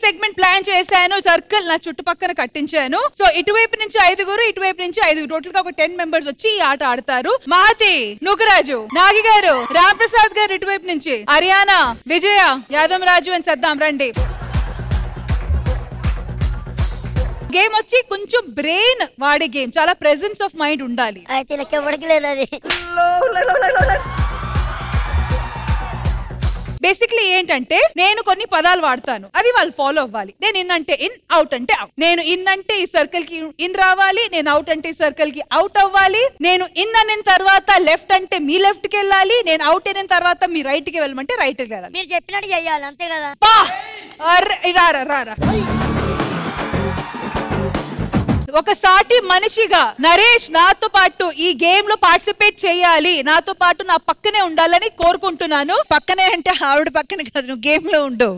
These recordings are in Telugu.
సెగ్మెంట్ ప్లాన్ చేశాను. సర్కిల్ నా చుట్టుపక్కల కట్టించాను. సో ఇటువైపు నుంచి 5 ఇటువైపు నుంచి 5 టోటల్ గా ఒక 10 మెంబర్స్ వచ్చి ఈ ఆట ఆడతారు. మహతి, నూకరాజు, నాగి గారు, రామ్ ప్రసాద్ గారు ఇటువైపు నుంచి, హరియానా, విజయ, యాదవ్ రాజు అండ్ సద్దాం రండి. గేమ్ వచ్చి కొంచెం బ్రెయిన్ వాడే గేమ్, చాలా ప్రెజెన్స్ ఆఫ్ మైండ్ ఉండాలి. బేసిక్లీ ఏంటంటే నేను కొన్ని పదాలు వాడతాను, అది వాళ్ళు ఫాలో అవ్వాలి. నేను ఇన్ అంటే ఇన్, అవుట్ అంటే అవుట్. నేను ఇన్ అంటే ఈ సర్కిల్ కి ఇన్ రావాలి, నేను అవుట్ అంటే ఈ సర్కిల్ కి అవుట్ అవ్వాలి. నేను ఇన్ అనిన తర్వాత లెఫ్ట్ అంటే మీ లెఫ్ట్ కి వెళ్ళాలి, నేను అవుట్ అయిన తర్వాత మీ రైట్ కి వెళ్ళమంటే రైట్ కి వెళ్ళాలి. మీరు చెప్పినట్టు చెయ్యాలి, అంతే కదా? రారా ఒక సాటి మనిషిగా నరేష్ నాతో పాటు ఈ గేమ్ లో పార్టిసిపేట్ చేయాలి, నాతో పాటు నా పక్కనే ఉండాలని కోరుకుంటున్నాను. పక్కనే అంటే ఆవిడ పక్కన కాదు, నువ్వు గేమ్ లో ఉండు.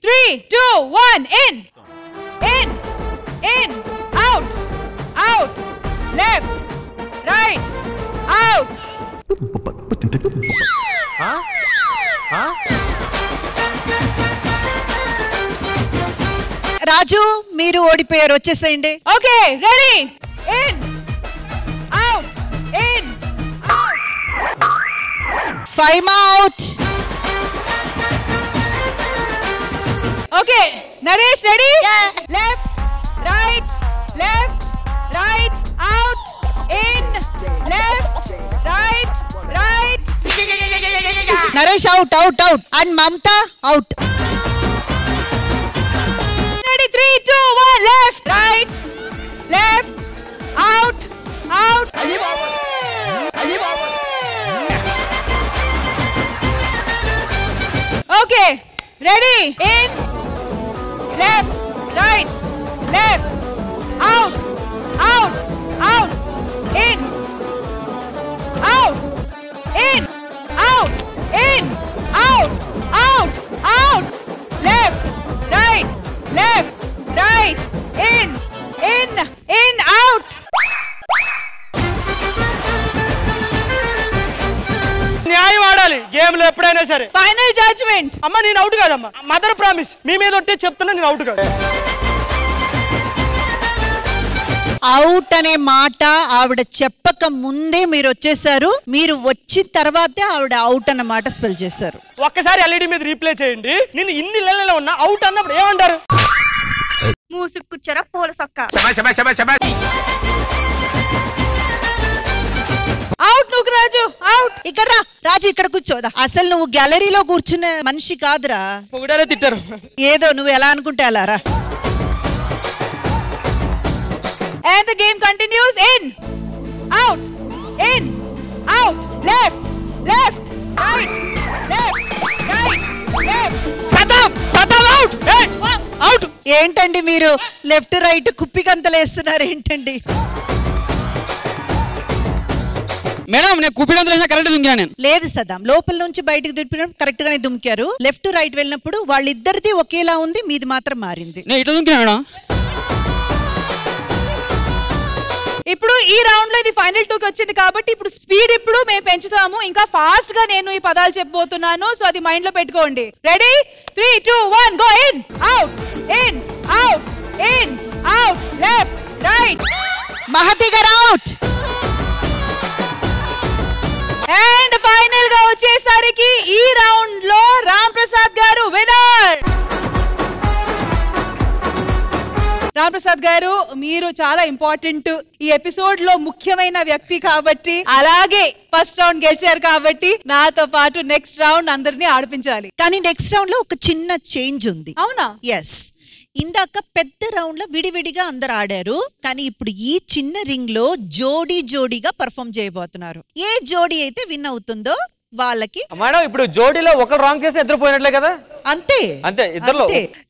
3, 2, 1 in in in, out out, left right, out. Raju మీరు ఓడిపోయారు, వచ్చేసేయండి. Okay ready, in out in out. Faima out. Okay Naresh ready, left right left right, out in left right right. Naresh out out out and Mamata out. 3, 2, 1 left right left, out out. Okay ready, in left right left, out out out, in out in out in out out out, left right left right, in in in out. న్యాయం ఆడాలి గేమ్ లో ఎప్పుడైనా సరే. Final judgement. అమ్మ నేను అవుట్ కాదమ్మా, మదర్ ప్రామిస్ మీ మీద ఉంటే చెప్తున్నా నేను అవుట్ కాదు. అవుట్ అనే మాట ఆవిడ చెప్పక ముందే మీరు వచ్చేసారు, మీరు వచ్చిన తర్వాతే ఆవిడ అవుట్ అన్న మాట స్పెల్ చేశారు. ఒక్కసారి ఎల్ఈడి మీద రీప్లే చేయండి. నేను ఇన్ని నెలల్లో ఉన్నా అవుట్ అన్నప్పుడు ఏమంటారు? మూసుకుచ్చరా పూల సొక్క. Out Nookaraju out. ఇక్కడ రా రాజు, ఇక్కడ కూర్చోదా. అసలు నువ్వు గ్యాలరీలో కూర్చున్న మనిషి కాదురా. పొగిడారే తిట్టారు. ఏదో నువ్వు ఎలా అనుకుంటే అలా రా. And the game continues. In out in out, left left right left right left. Satham out out. ఏంటండి మీరు లెఫ్ట్ రైట్ కుప్పిగంతలేస్తున్నారు ఏంటండి? మేడం నేను కుప్పిగంతలేసిన కరెక్ట్ దుంకినా నేను. లేదు సదాం, లోపల నుంచి బయటకు దుంకినప్పుడు కరెక్ట్ గానే దుంకారు. లెఫ్ట్ రైట్ వెళ్ళినప్పుడు వాళ్ళిద్దరిది ఒకేలా ఉంది, మీది మాత్రం మారింది. నేను ఇట్లా దుంకినా మేడం. ఇప్పుడు ఈ రౌండ్ లో ఇది ఫైనల్ 2 కి వచ్చింది కాబట్టి ఇప్పుడు స్పీడ్ ఇప్పుడు మేము పెంచుతాము, ఇంకా ఫాస్ట్ గా నేను ఈ పదాలు చెప్పబోతున్నాను. సో అది మైండ్ లో పెట్టుకోండి. Ready 3, 2, 1 go. In out in out in out, left right. Mahathi గారు అవుట్. అండ్ ఫైనల్ గా వచ్చేసరికి ఈ రౌండ్ లో రామ్ ప్రసాద్ గారు విన్నర్. రామ్ ప్రసాద్ గారు మీరు చాలా ఇంపార్టెంట్ ఈ ఎపిసోడ్ లో ముఖ్యమైన వ్యక్తి కాబట్టి, అలాగే ఫస్ట్ రౌండ్ గెలిచారు కాబట్టి నాతో పాటు నెక్స్ట్ రౌండ్ అందరినీ ఆడిపించాలి. కానీ నెక్స్ట్ రౌండ్ లో ఒక చిన్న చేంజ్ ఉంది. అవునా? ఎస్. ఇందాక పెద్ద రౌండ్ లో విడివిడిగా అందరు ఆడారు, కానీ ఇప్పుడు ఈ చిన్న రింగ్ లో జోడీ జోడీగా పర్ఫామ్ చేయబోతున్నారు. ఏ జోడీ అయితే విన్ అవుతుందో వాళ్ళకి. మేడం ఇప్పుడు జోడీలో ఒకరు రాంగ్ చేస్తే ఇద్దరు పోయినట్లే కదా? అంతే అంతే ఇద్దరులో.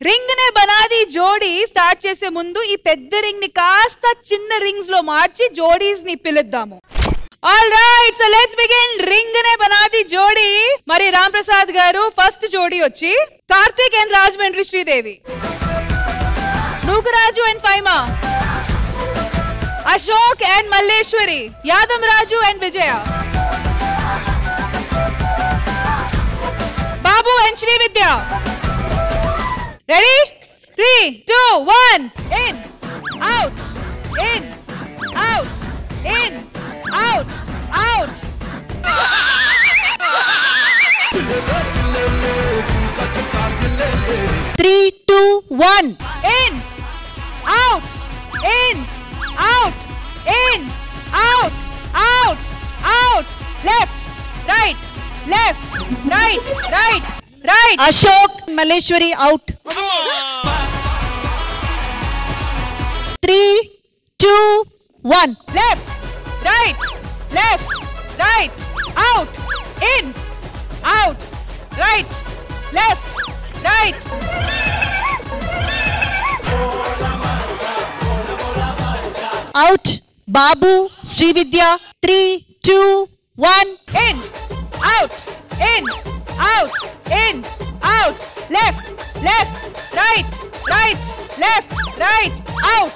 రింగ్ నే బనాది జోడీ స్టార్ట్ చేసే ముందు ఈ పెద్ద రింగ్ ని కాస్త చిన్న రింగ్స్ లో మార్చి జోడీస్ ని పిలుద్దాము. All right, so let's begin. Ring నే బనాది జోడీ. మరి రామ్ ప్రసాద్ గారు ఫస్ట్ జోడీ వచ్చి Karthik and Rajahmundry Sridevi, Nookaraju and Faima, Ashok and Malleswari, Yadav Raju and Vijaya, Babu and Srividya. Ready? 3, 2, 1. In, out, in, out, in, out, out. 3, 2, 1. In, out, in, out, in, out, out, out. Left, right, right, right. Ashok, Maleshwari out. 3, 2, 1. Left, right, out, in, out, right, left, right. Out. Babu, Srividya. 3, 2, 1. In, out, in, out, in, out, left, right, left, right, out.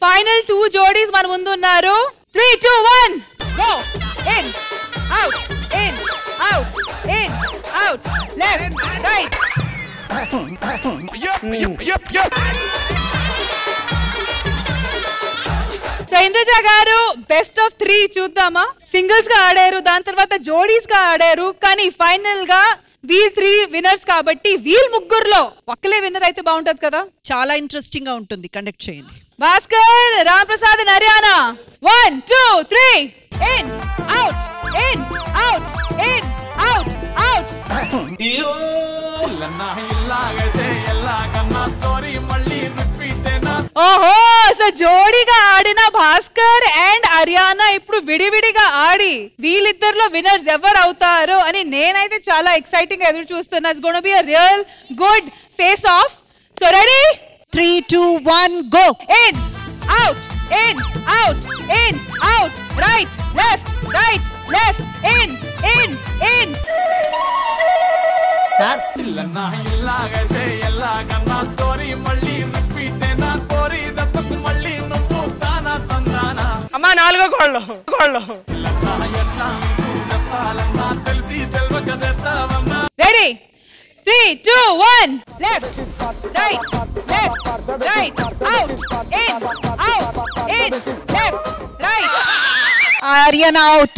Final 2 jodis మన ముందు ఉన్నారు. 3, 2, 1 go. In, out, in, out, in, out, left, right. So Indraja గారు బెస్ట్ ఆఫ్ 3 చూద్దామా? సింగిల్స్ గా ఆడారు, దాని తర్వాత జోడీస్ గా ఆడారు, కానీ ఫైనల్ గా వీల్ 3 విన్నర్స్ కాబట్టి వీల్ ముగ్గురులో ఒక్కలే విన్నర్ అయితే బాగుంటది కదా. చాలా ఇంట్రెస్టింగ్ గా ఉంటుంది, కండక్ట్ చేయండి. Bhaskar, Ram Prasad, Haryana. 1, 2, 3 in, out, in, out, in, out, out. ఓహో, సో జోడీగా ఆడిన భాస్కర్ అండ్ హర్యానా ఇప్పుడు విడివిడిగా ఆడి వీళ్ళిద్దరిలో విన్నర్స్ ఎవరు అవుతారు అని నేనైతే చాలా ఎక్సైటింగ్ గా ఎదురు చూస్తున్నా. It's gonna be a real good face of. So ready? 3, 2, 1 go. In, out, in, out, in, out, right, left, in, in. Sir. అమ్మా 4వ కోళ్ళు. Ready? 3, 2, 1. Left, right, out, in, left, right. Aryan out.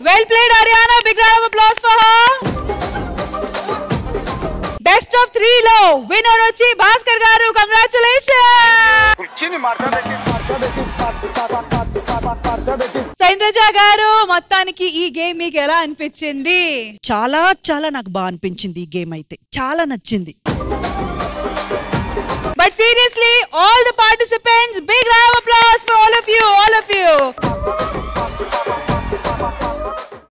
Well played, Haryana. Big round of applause for her. Best of 3 లో winner వచ్చి భాస్కర్ గారు. Congratulations. ఇంద్రజ గారు, మొత్తానికి ఈ గేమ్ మీకు ఎలా అనిపించింది? చాలా నాకు బాగా అనిపించింది ఈ గేమ్ అయితే, చాలా నచ్చింది. But seriously, all the participants, big round of applause for all of you.